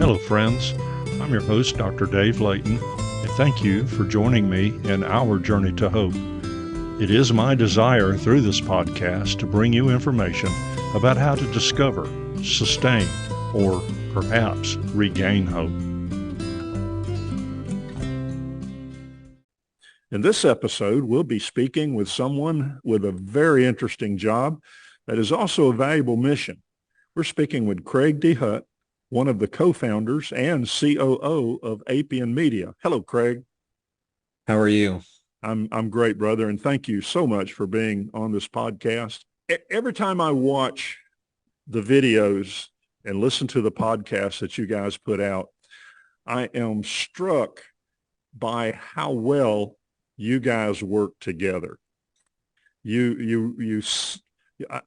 Hello, friends. I'm your host, Dr. Dave Layton, and thank you for joining me in our journey to hope. It is my desire through this podcast to bring you information about how to discover, sustain, or perhaps regain hope. In this episode, we'll be speaking with someone with a very interesting job that is also a valuable mission. We're speaking with Craig Dehut, one of the co-founders and COO of Appian Media. Hello, Craig. How are you? I'm great, brother, and thank you so much for being on this podcast. Every time I watch the videos and listen to the podcasts that you guys put out, I am struck by how well you guys work together.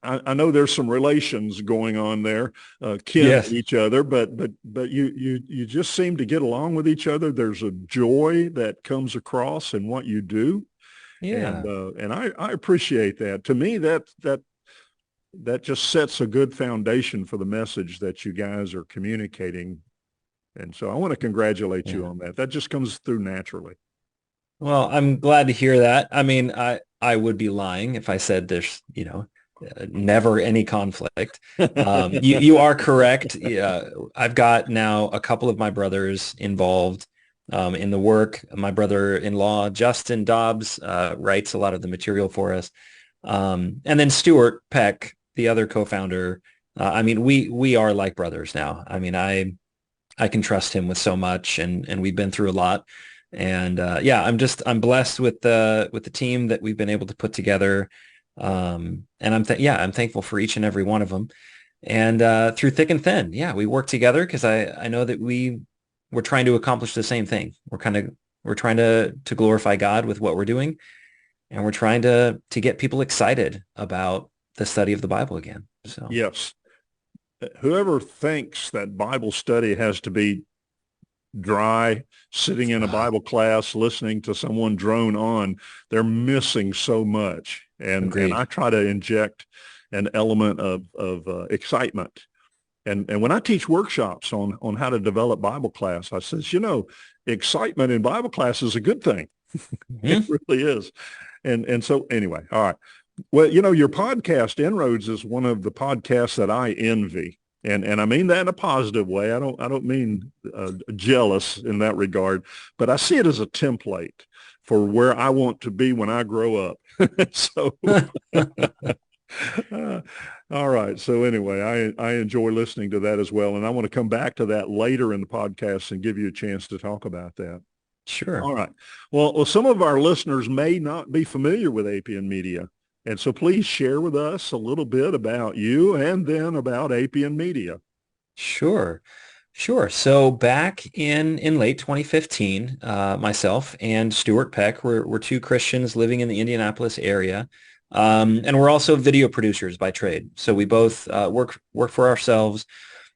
I know there's some relations going on there, kin Yes. to each other, but you just seem to get along with each other. There's a joy that comes across in what you do, Yeah. and I appreciate that. To me, that just sets a good foundation for the message that you guys are communicating, and so I want to congratulate you on that. That just comes through naturally. Well, I'm glad to hear that. I mean, I would be lying if I said there's, never any conflict. You are correct. Yeah, I've got now a couple of my brothers involved in the work. My brother-in-law, Justin Dobbs, writes a lot of the material for us. And then Stuart Peck, the other co-founder, we are like brothers now. I mean, I can trust him with so much, and we've been through a lot. And I'm blessed with the team that we've been able to put together. And I'm thankful for each and every one of them. And through thick and thin, we work together because I know that we're trying to accomplish the same thing. We're trying to glorify God with what we're doing, and we're trying to get people excited about the study of the Bible again. So yes, whoever thinks that Bible study has to be dry, sitting in a Bible class, listening to someone drone on, they're missing so much. And I try to inject an element of excitement. And when I teach workshops on how to develop Bible class, I says, excitement in Bible class is a good thing. It really is. And so anyway, all right. Well, your podcast, InRoads, is one of the podcasts that I envy. And I mean that in a positive way. I don't mean jealous in that regard, but I see it as a template for where I want to be when I grow up. So, all right. So anyway, I enjoy listening to that as well. And I want to come back to that later in the podcast and give you a chance to talk about that. Sure. All right. Well, some of our listeners may not be familiar with Appian Media. And so please share with us a little bit about you and then about Appian Media. Sure. So back in late 2015, myself and Stuart Peck were two Christians living in the Indianapolis area. And we're also video producers by trade. So we both work for ourselves.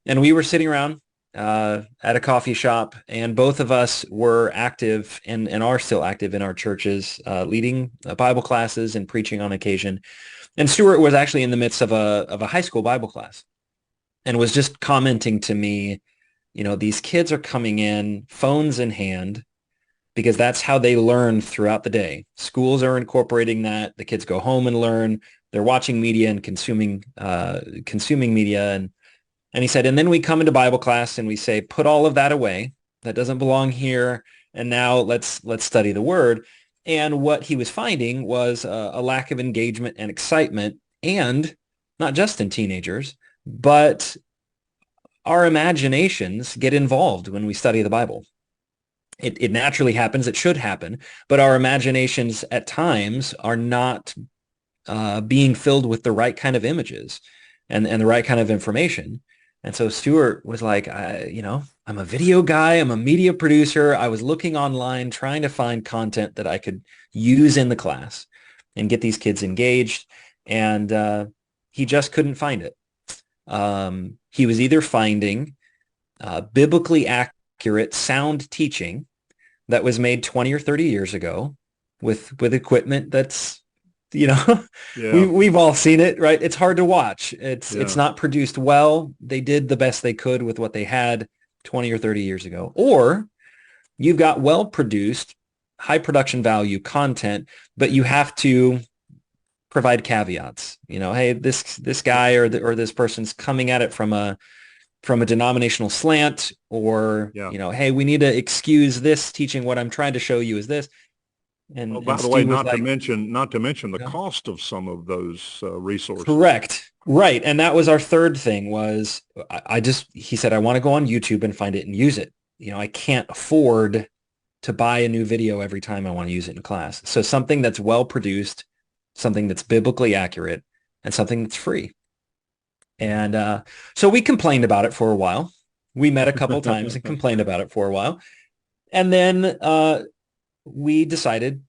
And we were sitting around at a coffee shop, and both of us were active and are still active in our churches, leading Bible classes and preaching on occasion. And Stuart was actually in the midst of a high school Bible class and was just commenting to me, these kids are coming in, phones in hand, because that's how they learn throughout the day. Schools are incorporating that. The kids go home and learn. They're watching media and consuming media. And he said, and then we come into Bible class and we say, put all of that away. That doesn't belong here. And now let's study the Word. And what he was finding was a lack of engagement and excitement, and not just in teenagers, but our imaginations get involved when we study the Bible. It naturally happens. It should happen. But our imaginations at times are not being filled with the right kind of images and the right kind of information. And so Stuart was like, I'm a video guy. I'm a media producer. I was looking online, trying to find content that I could use in the class and get these kids engaged. And he just couldn't find it. He was either finding biblically accurate, sound teaching that was made 20 or 30 years ago with equipment that's we've all seen it, right? It's hard to watch. It's not produced well. They did the best they could with what they had, 20 or 30 years ago. Or you've got well-produced, high production value content, but you have to provide caveats. Hey, this guy or this person's coming at it from a denominational slant, or Yeah. hey, we need to excuse this teaching. What I'm trying to show you is this. Oh, And by the way, Stu was not to like, mention the cost of some of those resources. correct. Right. And that was our third thing was he said, I want to go on YouTube and find it and use it. I can't afford to buy a new video every time I want to use it in class. So something that's well produced, something that's biblically accurate, and something that's free. And so we complained about it for a while. We met a couple times and complained about it for a while. And then we decided,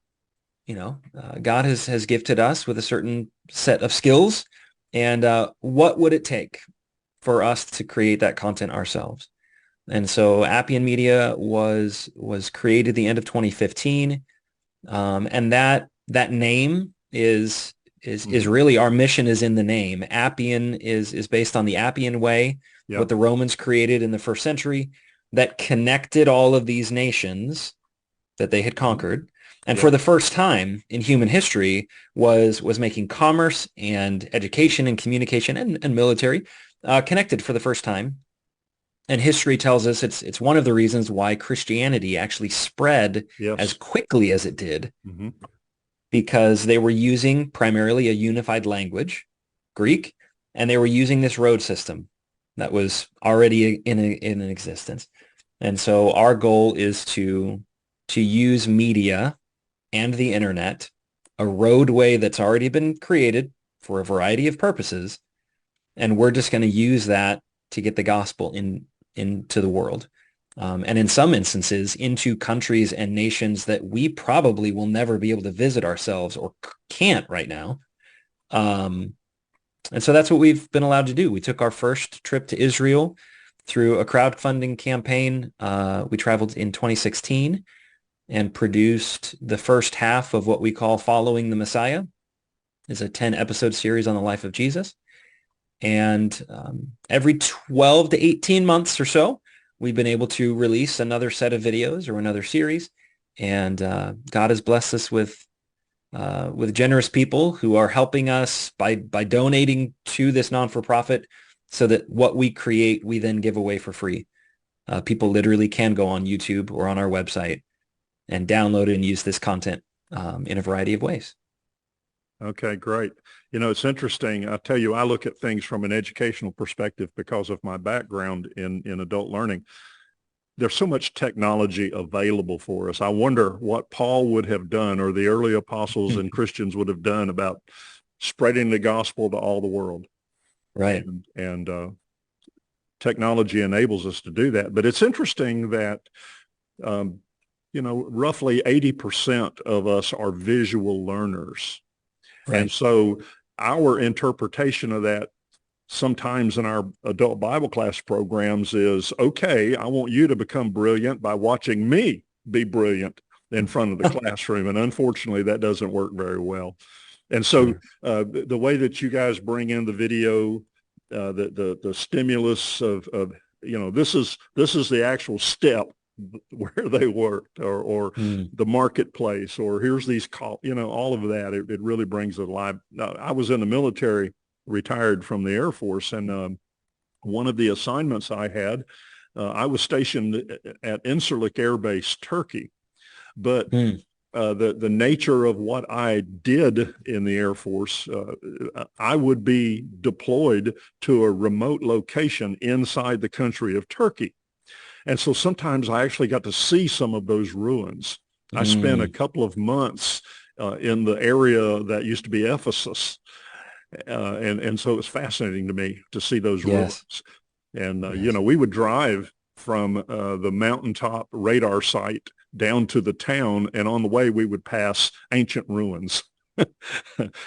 God has gifted us with a certain set of skills. And what would it take for us to create that content ourselves? And so Appian Media was created the end of 2015. And that name is really, our mission is in the name. Appian is based on the Appian Way, what the Romans created in the first century, that connected all of these nations that they had conquered. And for the first time in human history was making commerce and education and communication and military connected for the first time. And history tells us it's one of the reasons why Christianity actually spread as quickly as it did, because they were using primarily a unified language, Greek, and they were using this road system that was already in existence. And so our goal is to use media and the internet, a roadway that's already been created for a variety of purposes, and we're just going to use that to get the gospel into the world. And in some instances, into countries and nations that we probably will never be able to visit ourselves or can't right now. And so that's what we've been allowed to do. We took our first trip to Israel through a crowdfunding campaign. We traveled in 2016 and produced the first half of what we call Following the Messiah. It's a 10-episode series on the life of Jesus. And every 12 to 18 months or so, we've been able to release another set of videos or another series. And God has blessed us with generous people who are helping us by donating to this non-for-profit, so that what we create, we then give away for free. People literally can go on YouTube or on our website and download and use this content in a variety of ways. Okay, great. It's interesting. I tell you, I look at things from an educational perspective because of my background in adult learning. There's so much technology available for us. I wonder what Paul would have done, or the early apostles and Christians would have done about spreading the gospel to all the world. Right. And technology enables us to do that. But it's interesting that roughly 80% of us are visual learners. Right. And so our interpretation of that sometimes in our adult Bible class programs is, okay, I want you to become brilliant by watching me be brilliant in front of the classroom. And unfortunately, that doesn't work very well. And so the way that you guys bring in the video, the stimulus of this is the actual step where they worked, or the marketplace, or here's these all of that. It really brings it alive. I was in the military, retired from the Air Force, and one of the assignments I had, I was stationed at Incirlik Air Base, Turkey, but the nature of what I did in the Air Force, I would be deployed to a remote location inside the country of Turkey. And so sometimes I actually got to see some of those ruins. I spent a couple of months in the area that used to be Ephesus. And so it was fascinating to me to see those ruins. And, we would drive from the mountaintop radar site down to the town, and on the way we would pass ancient ruins.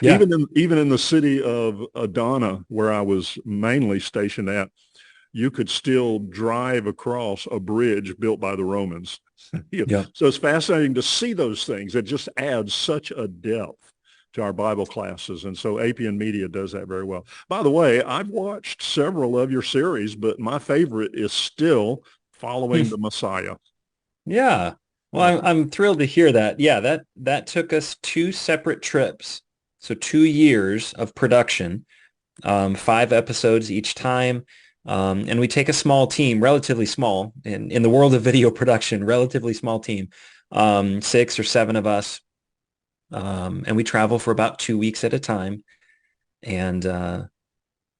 Even in the city of Adana, where I was mainly stationed at, you could still drive across a bridge built by the Romans. So it's fascinating to see those things. It just adds such a depth to our Bible classes. And so Appian Media does that very well. By the way, I've watched several of your series, but my favorite is still following the Messiah. Yeah. Well, Uh, I'm thrilled to hear that. Yeah, that took us two separate trips. So 2 years of production, 5 episodes each time. And we take a small team, relatively small, in the world of video production, relatively small team, 6 or 7 of us. And we travel for about 2 weeks at a time. And,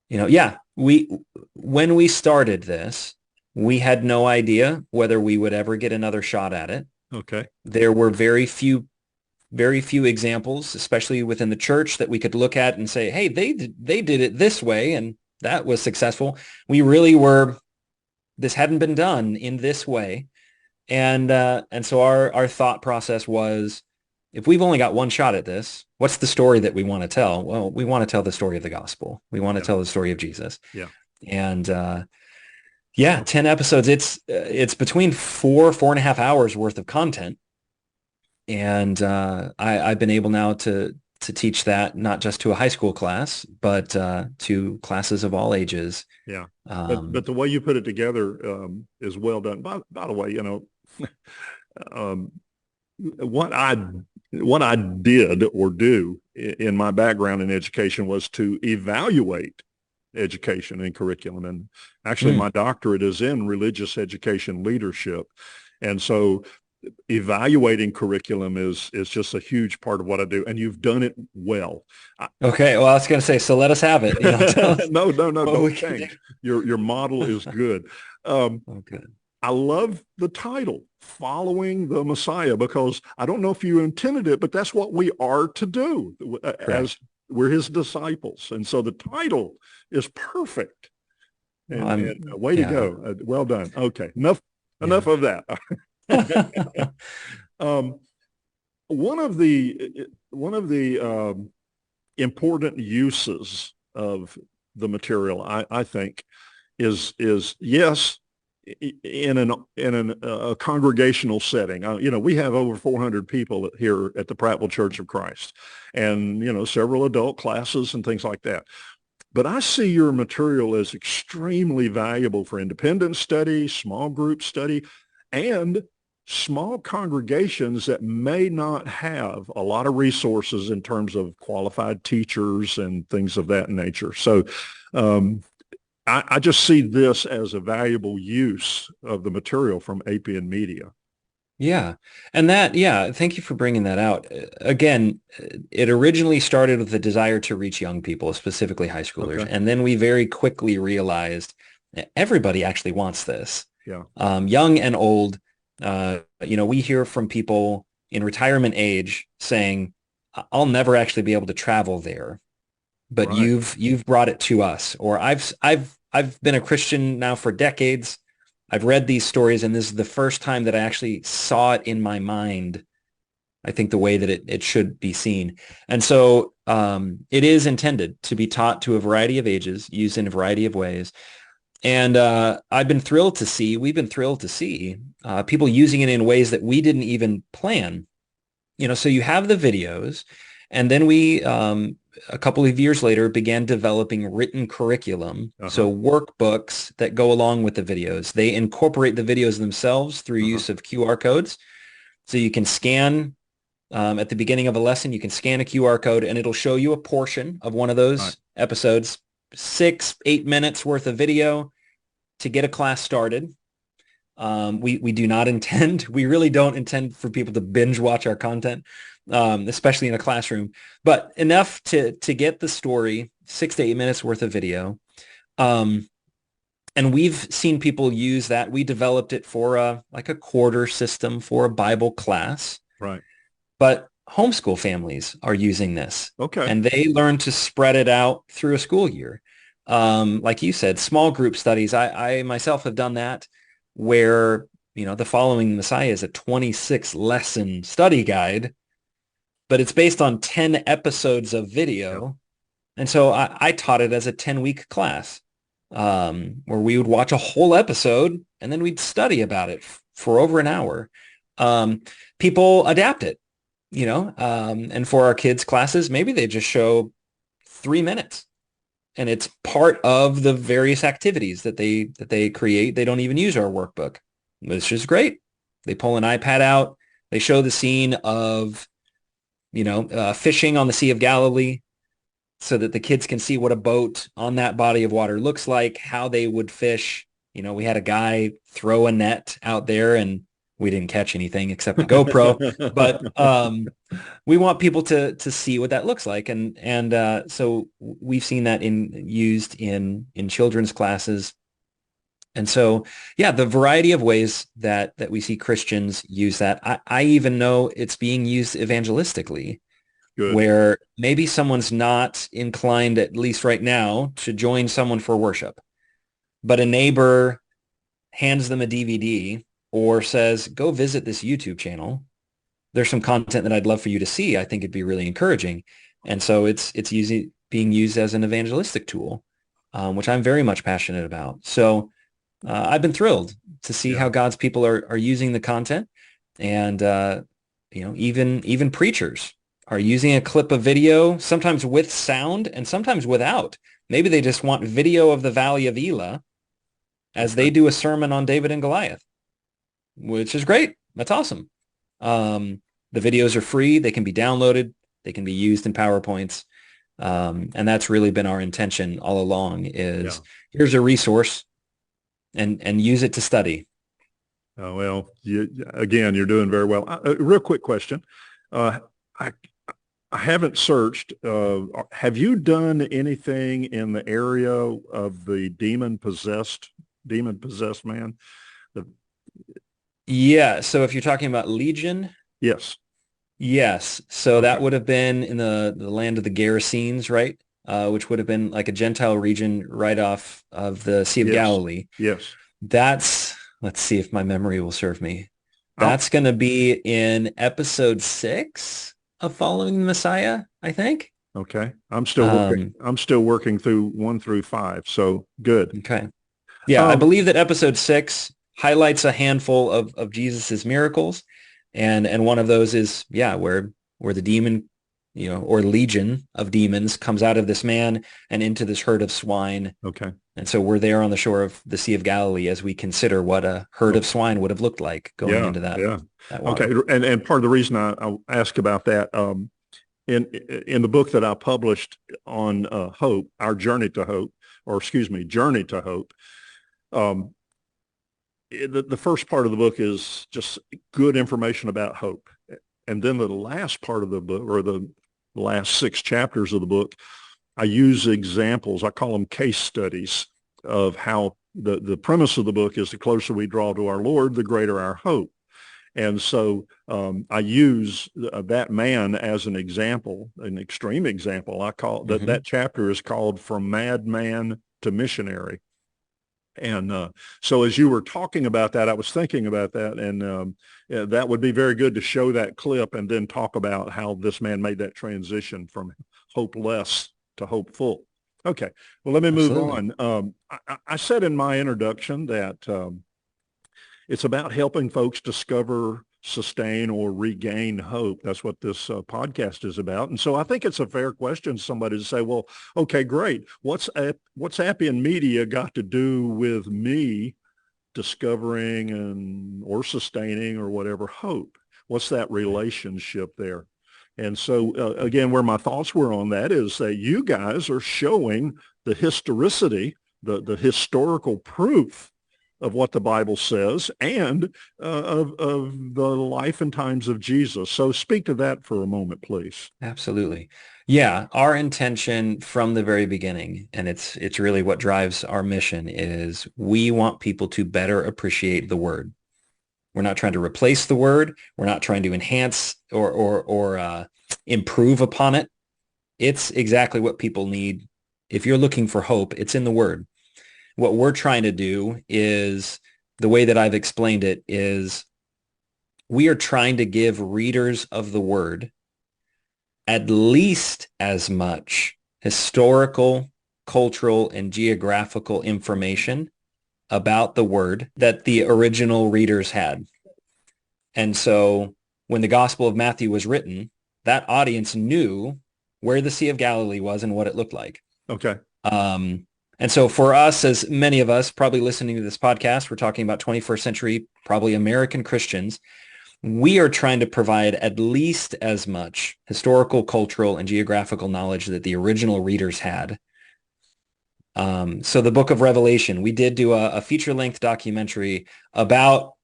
yeah, when we started this, we had no idea whether we would ever get another shot at it. okay. There were very few examples, especially within the church, that we could look at and say, hey, they did it this way and that was successful. We really were, this hadn't been done in this way. And so our thought process was, if we've only got one shot at this, what's the story that we want to tell? Well, we want to tell the story of the gospel. We want to tell the story of Jesus. Yeah. And yeah, 10 episodes. It's between 4.5 hours worth of content. And I've been able now to teach that not just to a high school class, but to classes of all ages. Yeah. Um, But the way you put it together is well done. By the way, um, what I did or do in my background in education was to evaluate education and curriculum. And actually, my doctorate is in religious education leadership. And so evaluating curriculum is just a huge part of what I do. And you've done it well. okay. Well, I was going to say, so let us have it. Tell us No, what don't we can change. Your model is good. Okay. I love the title, Following the Messiah, because I don't know if you intended it, but that's what we are to do as we're his disciples. And so the title is perfect. And way to go. Well done. Okay. Enough of that. um, one of the important uses of the material, I think, is yes, in a congregational setting. We have over 400 people here at the Prattville Church of Christ, and several adult classes and things like that. But I see your material as extremely valuable for independent study, small group study, and small congregations that may not have a lot of resources in terms of qualified teachers and things of that nature. So I just see this as a valuable use of the material from Appian Media. Yeah. And thank you for bringing that out. Again, it originally started with the desire to reach young people, specifically high schoolers. Okay. And then we very quickly realized that everybody actually wants this. Yeah. Young and old. We hear from people in retirement age saying, I'll never actually be able to travel there, but Right. you've brought it to us. Or I've been a Christian now for decades. I've read these stories, and this is the first time that I actually saw it in my mind, I think, the way that it should be seen. And so it is intended to be taught to a variety of ages, used in a variety of ways. And we've been thrilled to see people using it in ways that we didn't even plan. So you have the videos, and then we, a couple of years later, began developing written curriculum. So workbooks that go along with the videos. They incorporate the videos themselves through use of QR codes. So you can scan, at the beginning of a lesson, you can scan a QR code and it'll show you a portion of one of those episodes, 6-8 minutes worth of video to get a class started. We do not intend, we really don't intend for people to binge watch our content, especially in a classroom, but enough to get the story, 6 to 8 minutes worth of video. And we've seen people use that. We developed it for a quarter system for a Bible class. Right. But homeschool families are using this. Okay. And they learn to spread it out through a school year. Like you said, small group studies. I myself have done that, where, the Following the Messiah is a 26 lesson study guide, but it's based on 10 episodes of video. Yep. And so I taught it as a 10-week class, where we would watch a whole episode and then we'd study about it for over an hour. People adapt it, and for our kids' classes, maybe they just show 3 minutes. And it's part of the various activities that they create. They don't even use our workbook. which is great. They pull an iPad out. They show the scene of, fishing on the Sea of Galilee so that the kids can see what a boat on that body of water looks like, how they would fish. We had a guy throw a net out there and we didn't catch anything except a GoPro, but we want people to see what that looks like. And so we've seen that used in children's classes. And so, yeah, the variety of ways that we see Christians use that. I even know it's being used evangelistically, Good. where maybe someone's not inclined, at least right now, to join someone for worship, but a neighbor hands them a DVD or says, go visit this YouTube channel. There's some content that I'd love for you to see. I think it'd be really encouraging. And so it's being used as an evangelistic tool, which I'm very much passionate about. So I've been thrilled to see how God's people are using the content, and even preachers are using a clip of video, sometimes with sound and sometimes without. Maybe they just want video of the Valley of Elah as they do a sermon on David and Goliath, which is great. That's awesome. The videos are free. They can be downloaded. They can be used in PowerPoints. And that's really been our intention all along is here's a resource and use it to study. Oh, well, again, you're doing very well. Real quick question. I haven't searched. Have you done anything in the area of the demon-possessed man? Yeah. So if you're talking about Legion. Yes. Yes. So that would have been in the land of the Gerasenes, right? Which would have been like a Gentile region right off of the Sea of Galilee. Yes. Let's see if my memory will serve me. That's going to be in episode 6 of Following the Messiah, I think. Okay. I'm still working through 1 through 5. So good. Okay. Yeah. I believe that episode 6 highlights a handful of Jesus's miracles. And one of those is, where the demon, or legion of demons comes out of this man and into this herd of swine. Okay. And so we're there on the shore of the Sea of Galilee as we consider what a herd of swine would have looked like going into that. Yeah. That water. Okay. And part of the reason I ask about that, in the book that I published on hope, our Journey to Hope, Journey to Hope, the first part of the book is just good information about hope. And then the last part of the book, or the last 6 chapters of the book, I use examples. I call them case studies of how the premise of the book is the closer we draw to our Lord, the greater our hope. And so I use that man as an example, an extreme example. I call that chapter is called From Madman to Missionary. And so as you were talking about that, I was thinking about that, and that would be very good to show that clip and then talk about how this man made that transition from hopeless to hopeful. Okay, well, let me move on. I said in my introduction that it's about helping folks discover, sustain, or regain hope. That's what this podcast is about. And so I think it's a fair question for somebody to say, well, okay, great. What's Appian Media got to do with me discovering or sustaining or whatever hope? What's that relationship there? And so, again, where my thoughts were on that is that you guys are showing the historicity, the historical proof of what the Bible says and of the life and times of Jesus. So speak to that for a moment, please. Absolutely. Yeah, our intention from the very beginning, and it's really what drives our mission, is we want people to better appreciate the Word. We're not trying to replace the Word. We're not trying to enhance or improve upon it. It's exactly what people need. If you're looking for hope, it's in the Word. What we're trying to do is, the way that I've explained it is, we are trying to give readers of the Word at least as much historical, cultural, and geographical information about the Word that the original readers had. And so when the Gospel of Matthew was written, that audience knew where the Sea of Galilee was and what it looked like. Okay. And so for us, as many of us probably listening to this podcast, we're talking about 21st century, probably American Christians. We are trying to provide at least as much historical, cultural, and geographical knowledge that the original readers had. So the book of Revelation, we did do a feature-length documentary about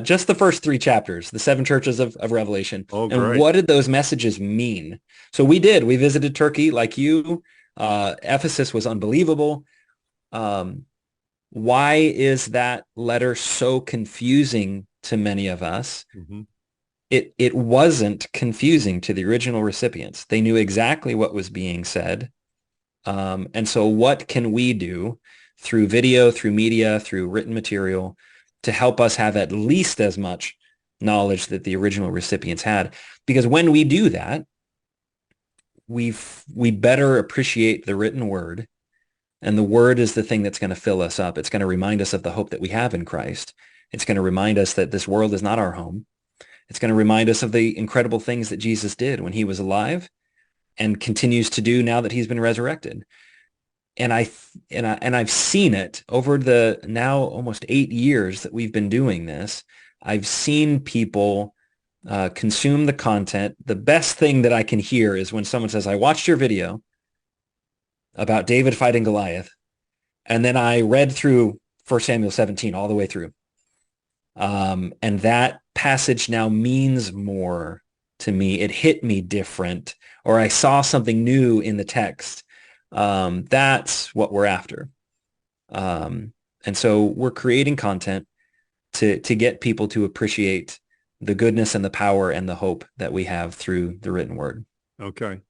just the first 3 chapters, the 7 churches of Revelation. Oh, And great. what did those messages mean? So we visited Turkey like you. Ephesus was unbelievable. Why is that letter so confusing to many of us? Mm-hmm. It wasn't confusing to the original recipients. They knew exactly what was being said. And so what can we do through video, through media, through written material to help us have at least as much knowledge that the original recipients had? Because when we do that, we better appreciate the written word. And the word is the thing that's going to fill us up. It's going to remind us of the hope that we have in Christ. It's going to remind us that this world is not our home. It's going to remind us of the incredible things that Jesus did when he was alive and continues to do now that he's been resurrected. And I've seen it over the now almost 8 years that we've been doing this. I've seen people consume the content. The best thing that I can hear is when someone says, I watched your video about David fighting Goliath, and then I read through 1 Samuel 17 all the way through. And that passage now means more to me. It hit me different, or I saw something new in the text. That's what we're after. And so we're creating content to get people to appreciate the goodness and the power and the hope that we have through the written word. Okay.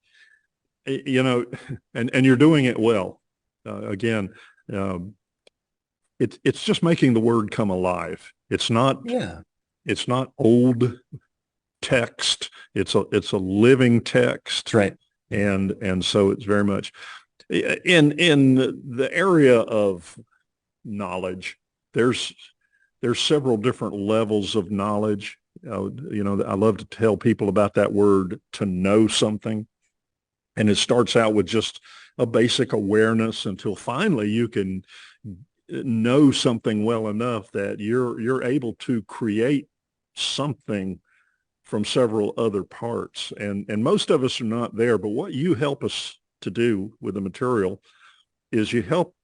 You know, and you're doing it well. Again, it's just making the word come alive. It's not old text. It's a living text. That's right. And so it's very much in the area of knowledge. There's several different levels of knowledge. I love to tell people about that word, to know something. And it starts out with just a basic awareness until finally you can know something well enough that you're able to create something from several other parts. And most of us are not there, but what you help us to do with the material is you help,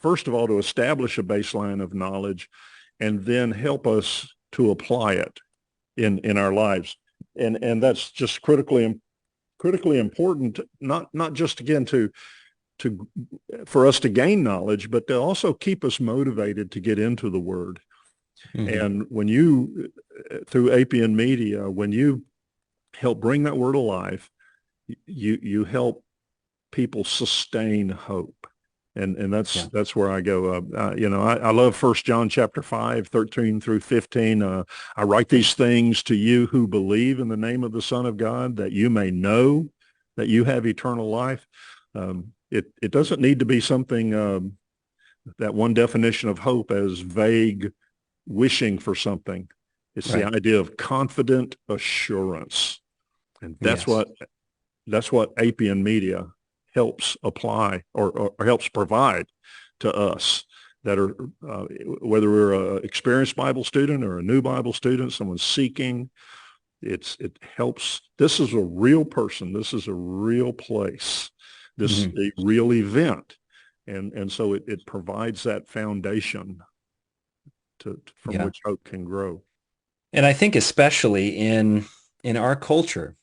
first of all, to establish a baseline of knowledge and then help us to apply it in our lives. And that's just critically important, not just again for us to gain knowledge, but to also keep us motivated to get into the word. Mm-hmm. And when you, through Appian Media, when you help bring that word alive, you help people sustain hope. And that's where I go. I love 1 John chapter 5, 13 through 15. I write these things to you who believe in the name of the Son of God, that you may know that you have eternal life. It doesn't need to be something, that one definition of hope as vague wishing for something. It's right. The idea of confident assurance. And that's what Appian Media helps apply or helps provide to us that are, whether we're an experienced Bible student or a new Bible student, someone seeking, it helps. This is a real person. This is a real place. This is a real event. And so it provides that foundation from which hope can grow. And I think especially in our culture,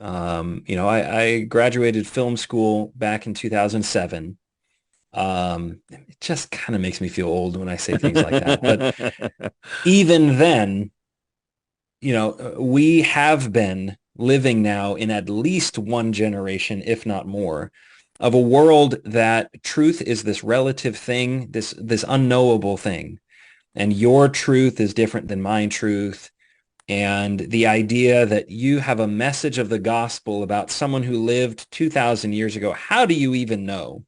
I graduated film school back in 2007. It just kind of makes me feel old when I say things like that. But even then, we have been living now in at least one generation, if not more, of a world that truth is this relative thing, this unknowable thing. And your truth is different than my truth. And the idea that you have a message of the gospel about someone who lived 2,000 years ago, how do you even know?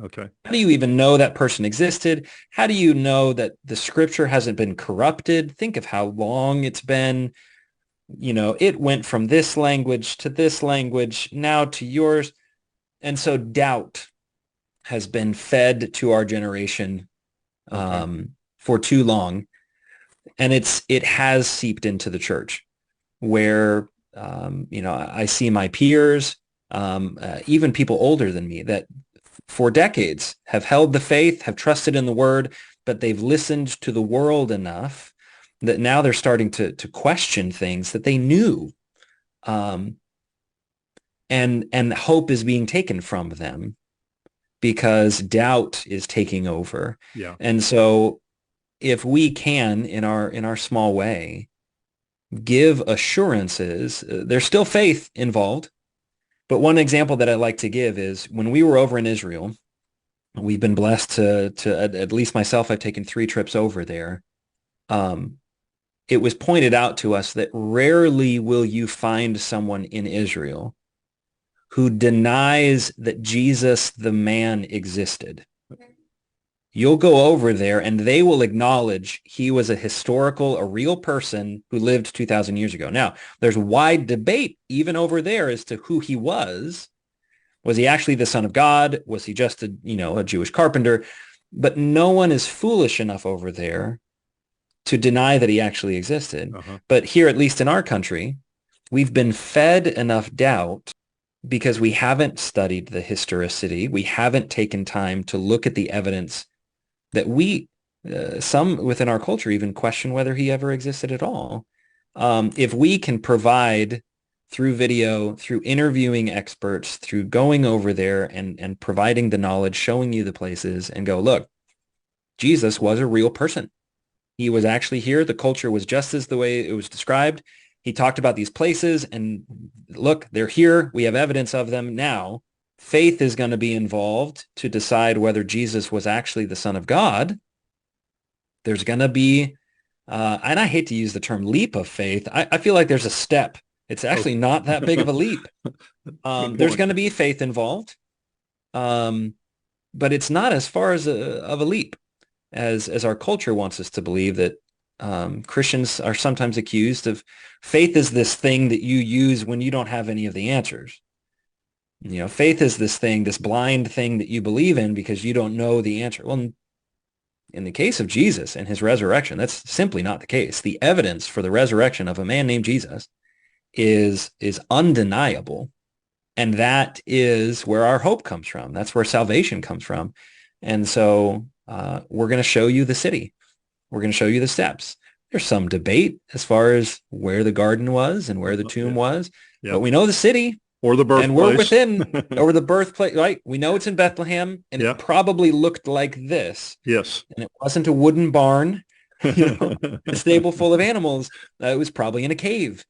Okay. How do you even know that person existed? How do you know that the scripture hasn't been corrupted? Think of how long it's been. It went from this language to this language, now to yours. And so doubt has been fed to our generation Okay. for too long, and it has seeped into the church where I see my peers, even people older than me, that for decades have held the faith, have trusted in the word, but they've listened to the world enough that now they're starting to question things that they knew, um, and hope is being taken from them because doubt is taking over. Yeah. And so if we can, in our small way, give assurances, there's still faith involved. But one example that I like to give is when we were over in Israel, we've been blessed to at least myself, I've taken 3 trips over there. Um, it was pointed out to us that rarely will you find someone in Israel who denies that Jesus the man existed. You'll go over there and they will acknowledge he was a real person who lived 2,000 years ago. Now, there's wide debate even over there as to who he was. Was he actually the son of God? Was he just a Jewish carpenter? But no one is foolish enough over there to deny that he actually existed. Uh-huh. But here, at least in our country, we've been fed enough doubt because we haven't studied the historicity. We haven't taken time to look at the evidence that some within our culture even question whether he ever existed at all. If we can provide through video, through interviewing experts, through going over there and providing the knowledge, showing you the places and go, look, Jesus was a real person. He was actually here. The culture was just as the way it was described. He talked about these places and look, they're here. We have evidence of them now. Faith is going to be involved to decide whether Jesus was actually the Son of God. There's going to be, and I hate to use the term leap of faith. I feel like there's a step. It's actually Okay. not that big of a leap. Good There's point. going to be faith involved, but it's not as far as of a leap as our culture wants us to believe that Christians are sometimes accused of faith is this thing that you use when you don't have any of the answers. Faith is this thing, this blind thing that you believe in because you don't know the answer. Well, in the case of Jesus and his resurrection, that's simply not the case. The evidence for the resurrection of a man named Jesus is undeniable. And that is where our hope comes from. That's where salvation comes from. And so we're going to show you the city. We're going to show you the steps. There's some debate as far as where the garden was and where the tomb Yeah. was, Yeah. but we know the city. Or the And we're birthplace. within, or the birthplace, right? We know it's in Bethlehem, and Yeah. it probably looked like this. Yes. And it wasn't a wooden barn, a stable full of animals. It was probably in a cave.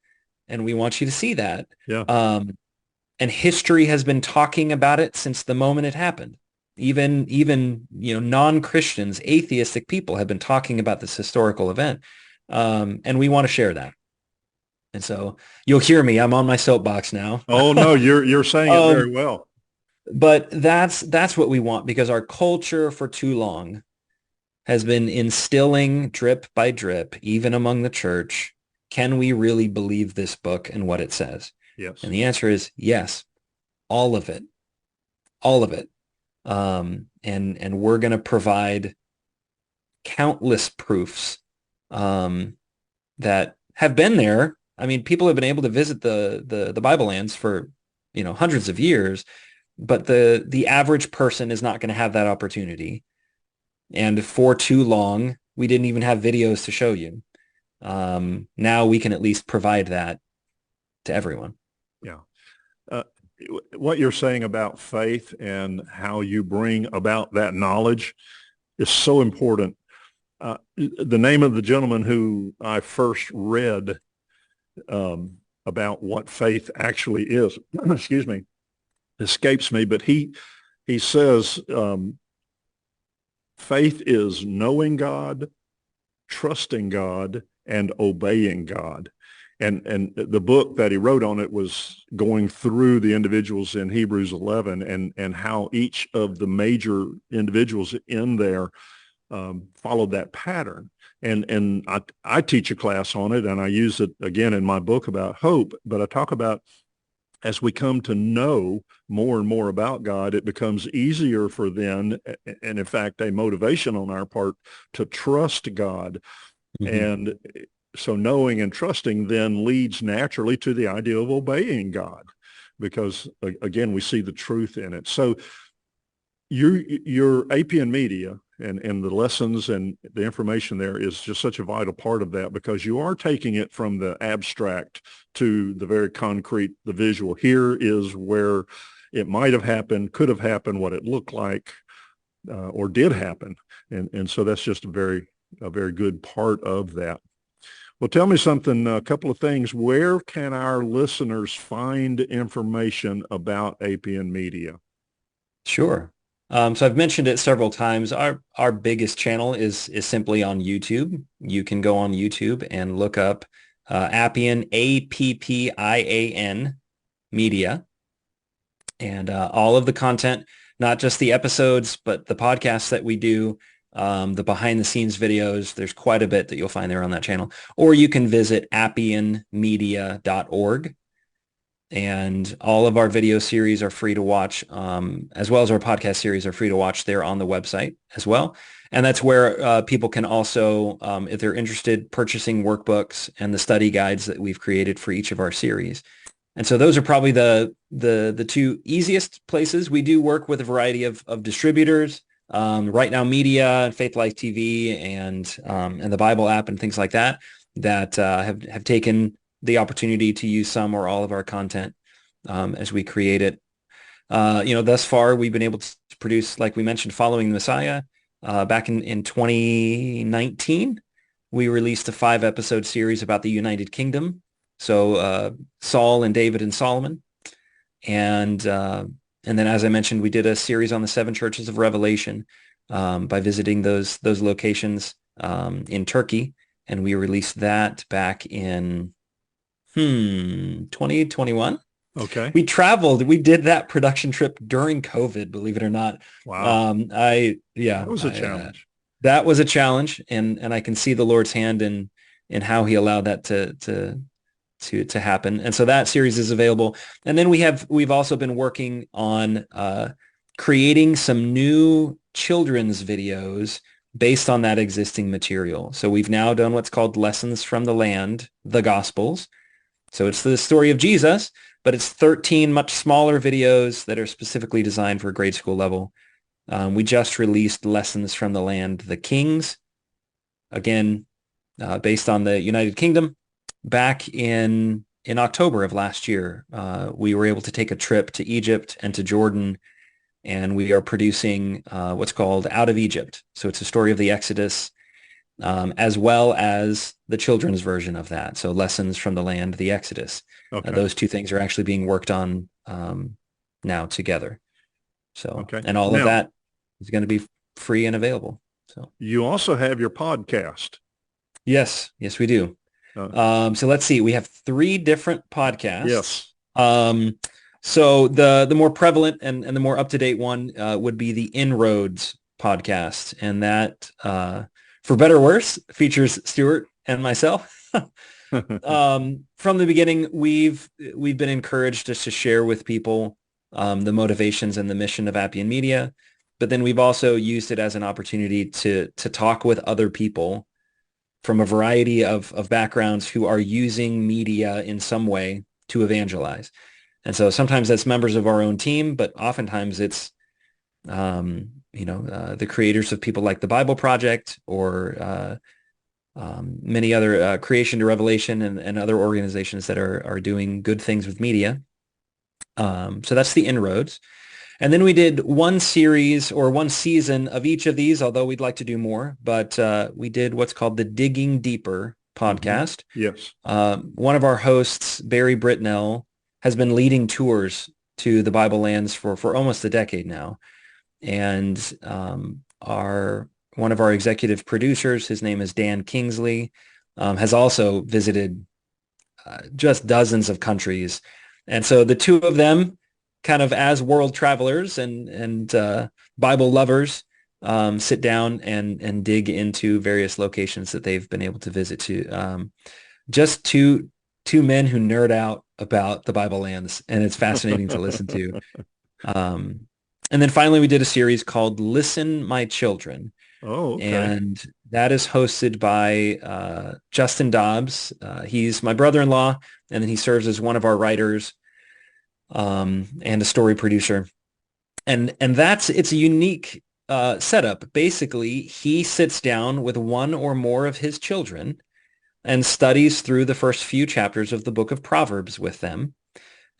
And we want you to see that. Yeah. And history has been talking about it since the moment it happened. Even non-Christians, atheistic people have been talking about this historical event. And we want to share that. And so you'll hear me. I'm on my soapbox now. Oh no, you're saying it very well. But that's what we want because our culture for too long has been instilling drip by drip, even among the church, can we really believe this book and what it says? Yes. And the answer is yes, all of it, all of it. And we're going to provide countless proofs that have been there. I mean, people have been able to visit the Bible lands for hundreds of years, but the average person is not going to have that opportunity. And for too long, we didn't even have videos to show you. Now we can at least provide that to everyone. Yeah. What you're saying about faith and how you bring about that knowledge is so important. The name of the gentleman who I first read about what faith actually is, excuse me, escapes me, but he says faith is knowing God, trusting God, and obeying God. And the book that he wrote on it was going through the individuals in Hebrews 11 and how each of the major individuals in there followed that pattern. And I teach a class on it, and I use it again in my book about hope, but I talk about as we come to know more and more about God, it becomes easier for then, and in fact, a motivation on our part to trust God. Mm-hmm. And so knowing and trusting then leads naturally to the idea of obeying God, because again, we see the truth in it. So your Appian Media and the lessons and the information there is just such a vital part of that, because you are taking it from the abstract to the very concrete, the visual. Here is where it might have happened, could have happened, what it looked like, or did happen. And so that's just a very good part of that. Well, tell me something, a couple of things. Where can our listeners find information about Appian Media? Sure. So I've mentioned it several times. Our biggest channel is simply on YouTube. You can go on YouTube and look up Appian, Appian Media, and all of the content, not just the episodes, but the podcasts that we do, the behind the scenes videos. There's quite a bit that you'll find there on that channel. Or you can visit appianmedia.org. And all of our video series are free to watch, as well as our podcast series are free to watch there on the website as well. And that's where people can also, if they're interested, purchasing workbooks and the study guides that we've created for each of our series. And so those are probably the two easiest places. We do work with a variety of distributors, Right Now Media, Faith Life TV, and the Bible app and things like that have taken the opportunity to use some or all of our content as we create it. Thus far, we've been able to produce, like we mentioned, Following the Messiah. Back in 2019, we released a 5-episode series about the United Kingdom. So Saul and David and Solomon. And then, as I mentioned, we did a series on the 7 churches of Revelation by visiting those locations in Turkey. And we released that back in 2021. Okay. We traveled. We did that production trip during COVID, believe it or not. Wow. That was a challenge. That was a challenge, and I can see the Lord's hand in how He allowed that to happen. And so that series is available. And then we've also been working on creating some new children's videos based on that existing material. So we've now done what's called Lessons from the Land, the Gospels. So it's the story of Jesus, but it's 13 much smaller videos that are specifically designed for grade school level. We just released Lessons from the Land, the Kings, again, based on the United Kingdom. Back in October of last year, we were able to take a trip to Egypt and to Jordan, and we are producing what's called Out of Egypt. So it's a story of the Exodus, as well as the children's version of that. So Lessons from the Land, the Exodus. Okay. Those two things are actually being worked on now together. So, okay. And all of that is going to be free and available. So you also have your podcast. Yes, we do. So let's see. We have 3 different podcasts. Yes. So the more prevalent and the more up-to-date one would be the InRoads podcast. And that, for better or worse, features Stuart and myself. From the beginning, we've been encouraged just to share with people the motivations and the mission of Appian Media. But then we've also used it as an opportunity to talk with other people from a variety of backgrounds who are using media in some way to evangelize. And so sometimes that's members of our own team, but oftentimes it's, the creators of people like the Bible Project or many other Creation to Revelation and other organizations that are doing good things with media. So that's the InRoads. And then we did one series or one season of each of these, although we'd like to do more. But we did what's called the Digging Deeper podcast. Mm-hmm. Yes. One of our hosts, Barry Britnell, has been leading tours to the Bible lands for almost a decade now. And one of our executive producers, his name is Dan Kingsley, has also visited just dozens of countries. And so the two of them, kind of as world travelers and Bible lovers, sit down and dig into various locations that they've been able to visit to. Just two men who nerd out about the Bible lands, and it's fascinating to listen to. Um, and then finally, we did a series called Listen, My Children, Oh, okay. and that is hosted by Justin Dobbs. He's my brother-in-law, and then he serves as one of our writers and a story producer. And it's a unique setup. Basically, he sits down with one or more of his children and studies through the first few chapters of the book of Proverbs with them.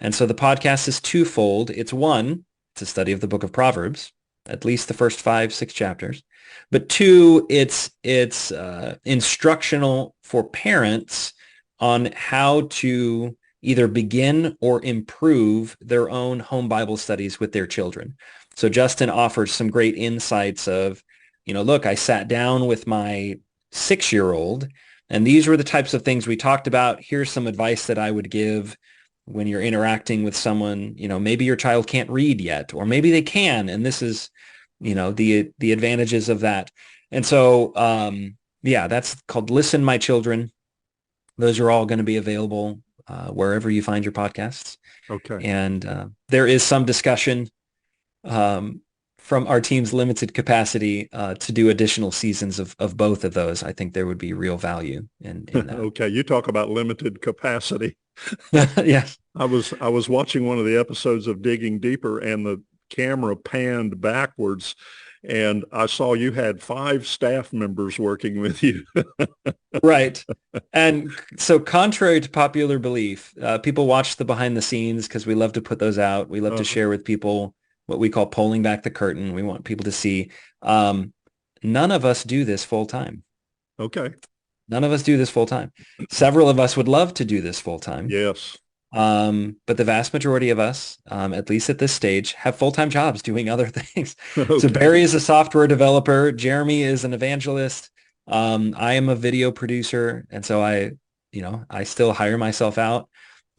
And so the podcast is twofold. It's one, it's a study of the book of Proverbs, at least the first 5, 6 chapters. But two, it's instructional for parents on how to either begin or improve their own home Bible studies with their children. So Justin offers some great insights of, look, I sat down with my 6-year-old, and these were the types of things we talked about. Here's some advice that I would give when you're interacting with someone. Maybe your child can't read yet, or maybe they can, and this is, the advantages of that. And so, yeah, that's called Listen, My Children. Those are all going to be available wherever you find your podcasts. Okay. And there is some discussion from our team's limited capacity to do additional seasons of both of those. I think there would be real value in that. Okay. You talk about limited capacity. Yes. I was watching one of the episodes of Digging Deeper, and the camera panned backwards, and I saw you had 5 staff members working with you. Right. And so contrary to popular belief, people watch the behind the scenes because we love to put those out. We love to share with people what we call pulling back the curtain. We want people to see. None of us do this full time. Okay. None of us do this full time. Several of us would love to do this full time. Yes. But the vast majority of us, at least at this stage, have full-time jobs doing other things. Okay. So Barry is a software developer. Jeremy is an evangelist. I am a video producer. And so I still hire myself out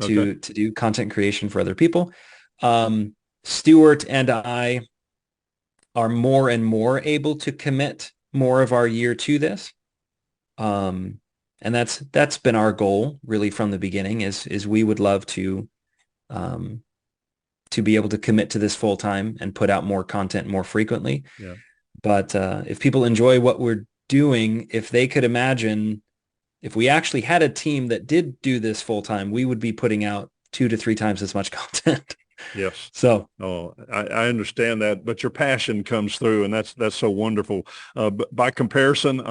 Okay. to do content creation for other people. Stuart and I are more and more able to commit more of our year to this. And that's been our goal really from the beginning is we would love to be able to commit to this full time and put out more content more frequently. Yeah. But if people enjoy what we're doing, if they could imagine, if we actually had a team that did do this full time, we would be putting out 2 to 3 times as much content. Yes. So, I understand that, but your passion comes through, and that's so wonderful. But by comparison,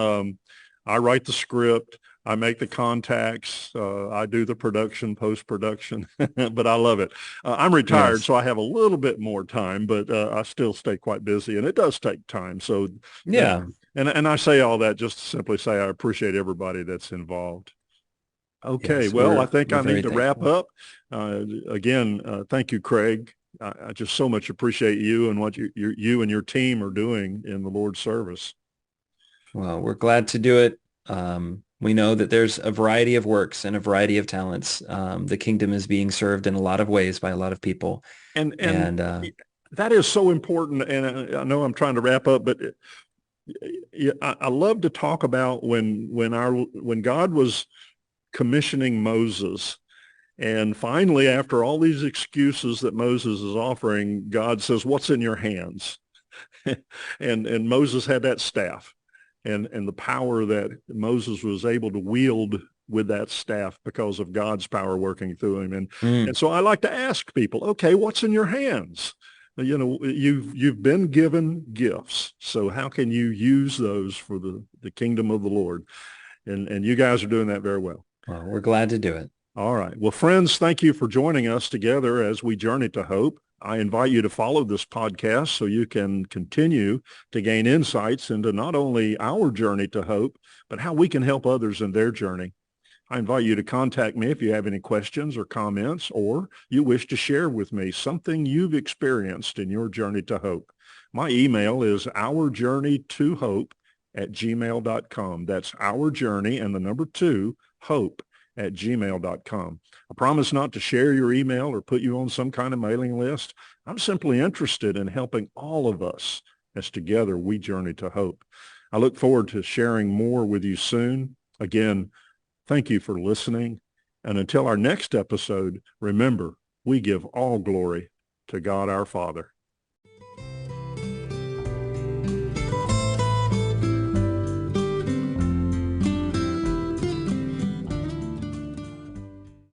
I write the script, I make the contacts, I do the production, post-production, but I love it. I'm retired, yes. so I have a little bit more time, but I still stay quite busy, and it does take time. So, Yeah. and I say all that just to simply say I appreciate everybody that's involved. Okay, Yes. well, I think We're I need very to wrap thankful. up. Again, thank you, Craig. I just so much appreciate you and what you and your team are doing in the Lord's service. Well, we're glad to do it. We know that there's a variety of works and a variety of talents. The kingdom is being served in a lot of ways by a lot of people. And And that is so important. And I know I'm trying to wrap up, but I love to talk about when God was commissioning Moses. And finally, after all these excuses that Moses is offering, God says, "What's in your hands?" and Moses had that staff, and the power that Moses was able to wield with that staff because of God's power working through him. And mm, so I like to ask people, okay, what's in your hands? You've been given gifts, so how can you use those for the kingdom of the Lord? And you guys are doing that very well. well, we're glad to do it. All right. Well, friends, thank you for joining us together as we journey to hope. I invite you to follow this podcast so you can continue to gain insights into not only our journey to hope, but how we can help others in their journey. I invite you to contact me if you have any questions or comments, or you wish to share with me something you've experienced in your journey to hope. My email is ourjourneytohope@gmail.com. That's our journey and the number 2, hope@gmail.com. I promise not to share your email or put you on some kind of mailing list. I'm simply interested in helping all of us as together we journey to hope. I look forward to sharing more with you soon. Again, thank you for listening, And until our next episode, remember, we give all glory to God our Father.